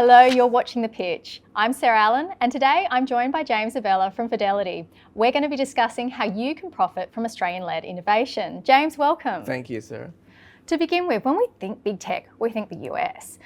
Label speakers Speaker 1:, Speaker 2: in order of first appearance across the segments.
Speaker 1: Hello, you're watching The Pitch. I'm Sarah Allen, and today I'm joined by James Abela from Fidelity. We're going to be discussing how you can profit from Australian-led innovation. James, welcome.
Speaker 2: Thank you, Sarah.
Speaker 1: To begin with, when we think big tech, we think the US.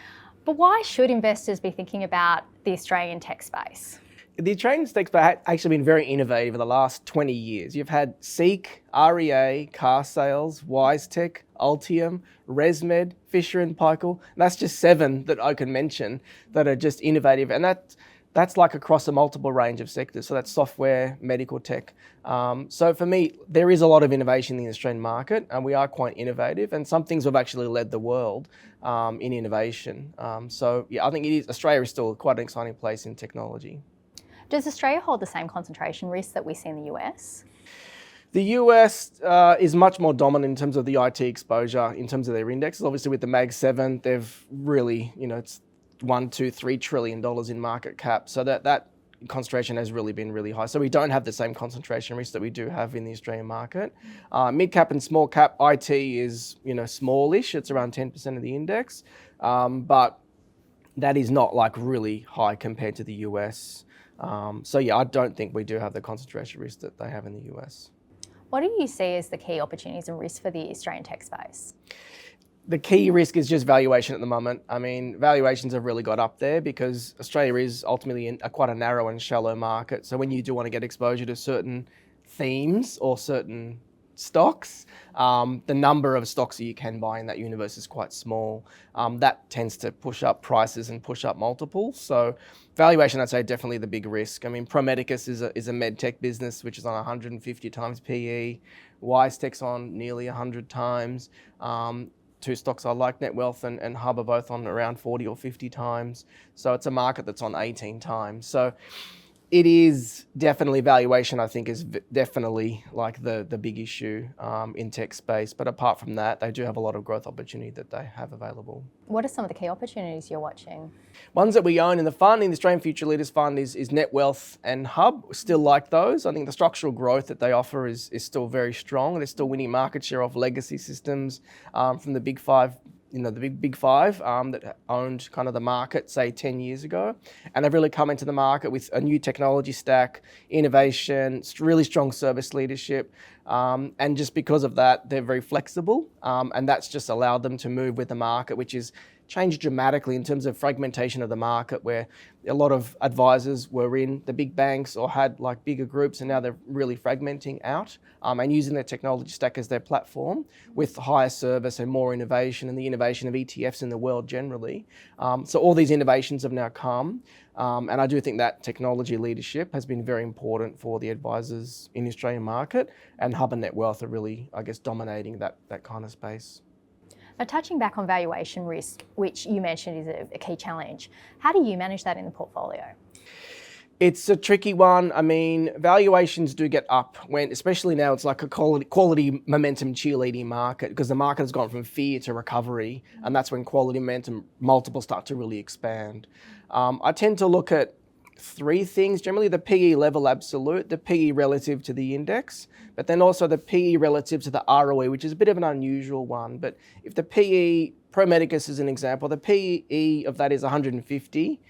Speaker 1: But why should investors be thinking about the Australian tech space?
Speaker 2: The Australian tech space has actually been very innovative in the last 20 years. You've had Seek, REA, Car Sales, WiseTech, Altium, ResMed, Fisher & Paykel. And that's just 7 that I can mention that are just innovative. And that's like across a multiple range of sectors. So that's software, medical tech. So for me, there is a lot of innovation in the Australian market, and we are quite innovative. And some things we've actually led the world in innovation. So yeah, I think Australia is still quite an exciting place in technology.
Speaker 1: Does Australia hold the same concentration risk that we see in the US?
Speaker 2: The US is much more dominant in terms of the IT exposure, in terms of their indexes. Obviously with the Mag 7, they've really, it's $1, $2, $3 trillion in market cap. So that concentration has really been really high. So we don't have the same concentration risk that we do have in the Australian market. Mid cap and small cap, IT is, smallish. It's around 10% of the index. But that is not like really high compared to the US. So yeah, I don't think we do have the concentration risk that they have in the US.
Speaker 1: What do you see as the key opportunities and risks for the Australian tech space?
Speaker 2: The key risk is just valuation at the moment. I mean, valuations have really got up there because Australia is ultimately quite a narrow and shallow market. So when you do want to get exposure to certain themes or certain stocks, the number of stocks that you can buy in that universe is quite small. That tends to push up prices and push up multiples. So valuation, I'd say, definitely the big risk. I mean, Pro Medicus is a med tech business, which is on 150 times PE. WiseTech's on nearly 100 times. 2 stocks I like, Net Wealth and Hub, are both on around 40 or 50 times. So it's a market that's on 18 times. So it is definitely valuation, I think, is definitely like the big issue in tech space. But apart from that, they do have a lot of growth opportunity that they have available.
Speaker 1: What are some of the key opportunities you're watching?
Speaker 2: Ones that we own in the fund, in the Australian Future Leaders Fund, is Net Wealth and Hub. We still like those. I think the structural growth that they offer is still very strong. They're still winning market share off legacy systems from the big 5. The big five that owned kind of the market, say 10 years ago. And they've really come into the market with a new technology stack, innovation, really strong service leadership. And just because of that, they're very flexible. And that's just allowed them to move with the market, which is changed dramatically in terms of fragmentation of the market, where a lot of advisors were in the big banks or had like bigger groups, and now they're really fragmenting out and using their technology stack as their platform with higher service and more innovation and the innovation of ETFs in the world generally. So all these innovations have now come. And I do think that technology leadership has been very important for the advisors in the Australian market, and Hub and Net Wealth are really, I guess, dominating that kind of space.
Speaker 1: Now, touching back on valuation risk, which you mentioned is a key challenge, how do you manage that in the portfolio?
Speaker 2: It's a tricky one. I mean, valuations do get up especially now it's like a quality momentum cheerleading market, because the market has gone from fear to recovery, and that's when quality momentum multiples start to really expand. I tend to look at 3 things, generally: the PE level absolute, the PE relative to the index, but then also the PE relative to the ROE, which is a bit of an unusual one. But if the PE, Pro Medicus is an example, the PE of that is 150,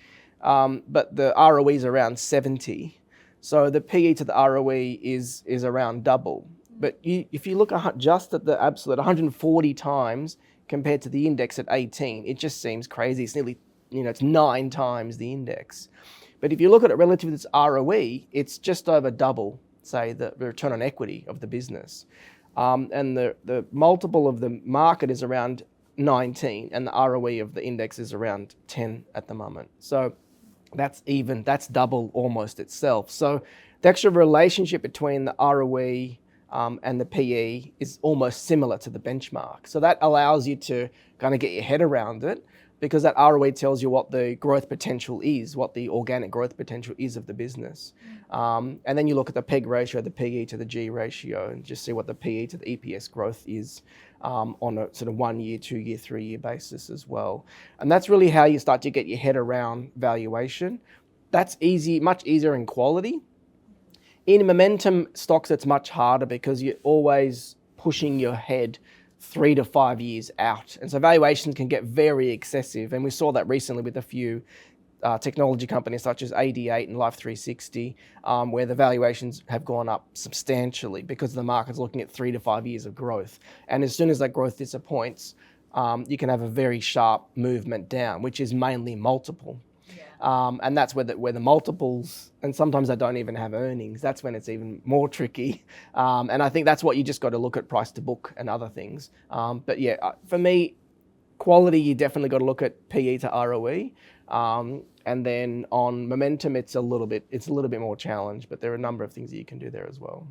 Speaker 2: but the ROE is around 70. So the PE to the ROE is around double. But if you look just at the absolute, 140 times compared to the index at 18, it just seems crazy. It's nearly, it's 9 times the index. But if you look at it relative to its ROE, it's just over double, say, the return on equity of the business. And the multiple of the market is around 19, and the ROE of the index is around 10 at the moment. So that's double almost itself. So the actual relationship between the ROE and the PE is almost similar to the benchmark. So that allows you to kind of get your head around it, because that ROE tells you what the growth potential is, what the organic growth potential is of the business. And then you look at the PEG ratio, the PE to the G ratio, and just see what the PE to the EPS growth is on a sort of 1 year, 2 year, 3 year basis as well. And that's really how you start to get your head around valuation. That's easy, much easier in quality. In momentum stocks, it's much harder because you're always pushing your head 3 to 5 years out. And so valuations can get very excessive. And we saw that recently with a few technology companies such as AD8 and Life360, where the valuations have gone up substantially because the market's looking at 3 to 5 years of growth. And as soon as that growth disappoints, you can have a very sharp movement down, which is mainly multiple. And that's where the multiples, and sometimes they don't even have earnings, that's when it's even more tricky. And I think that's what you just got to look at, price to book and other things. But yeah, for me, quality, you definitely got to look at PE to ROE. And then on momentum, it's a little bit more challenged, but there are a number of things that you can do there as well.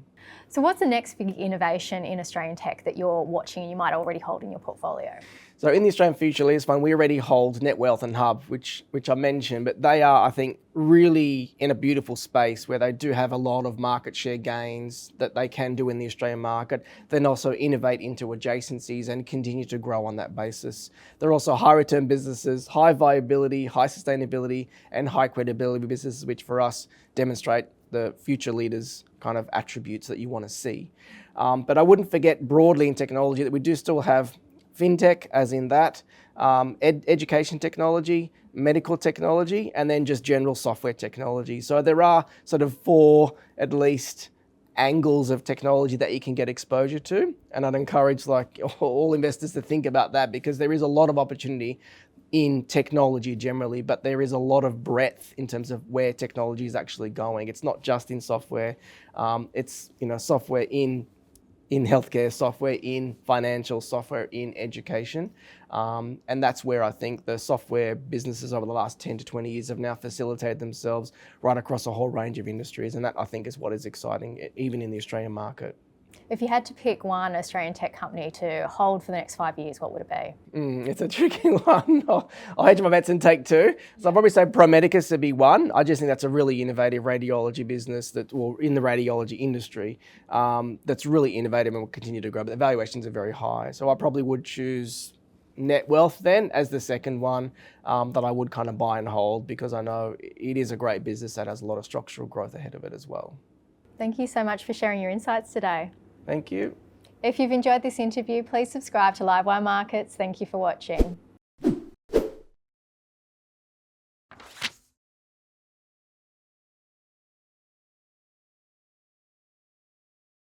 Speaker 1: So what's the next big innovation in Australian tech that you're watching and you might already hold in your portfolio?
Speaker 2: So in the Australian Future Leaders Fund, we already hold Net Wealth and Hub, which I mentioned, but they are, I think, really in a beautiful space where they do have a lot of market share gains that they can do in the Australian market, then also innovate into adjacencies and continue to grow on that basis. They're also high return businesses, high viability, high sustainability, and high credibility businesses, which for us demonstrate the future leaders kind of attributes that you want to see. But I wouldn't forget broadly in technology that we do still have fintech, as in that, education technology, medical technology, and then just general software technology. So there are sort of 4, at least, angles of technology that you can get exposure to. And I'd encourage like all investors to think about that, because there is a lot of opportunity in technology generally, but there is a lot of breadth in terms of where technology is actually going. It's not just in software. It's software in healthcare, software in financial, software in education. And that's where I think the software businesses over the last 10 to 20 years have now facilitated themselves right across a whole range of industries. And that, I think, is what is exciting, even in the Australian market.
Speaker 1: If you had to pick one Australian tech company to hold for the next 5 years, what would it be?
Speaker 2: It's a tricky one. I'll hedge my bets and take 2. So I'll probably say Pro Medicus would be 1. I just think that's a really innovative radiology business in the radiology industry, that's really innovative and will continue to grow. But the valuations are very high. So I probably would choose Net Wealth then as the second one that I would kind of buy and hold, because I know it is a great business that has a lot of structural growth ahead of it as well.
Speaker 1: Thank you so much for sharing your insights today.
Speaker 2: Thank you.
Speaker 1: If you've enjoyed this interview, please subscribe to Livewire Markets. Thank you for watching.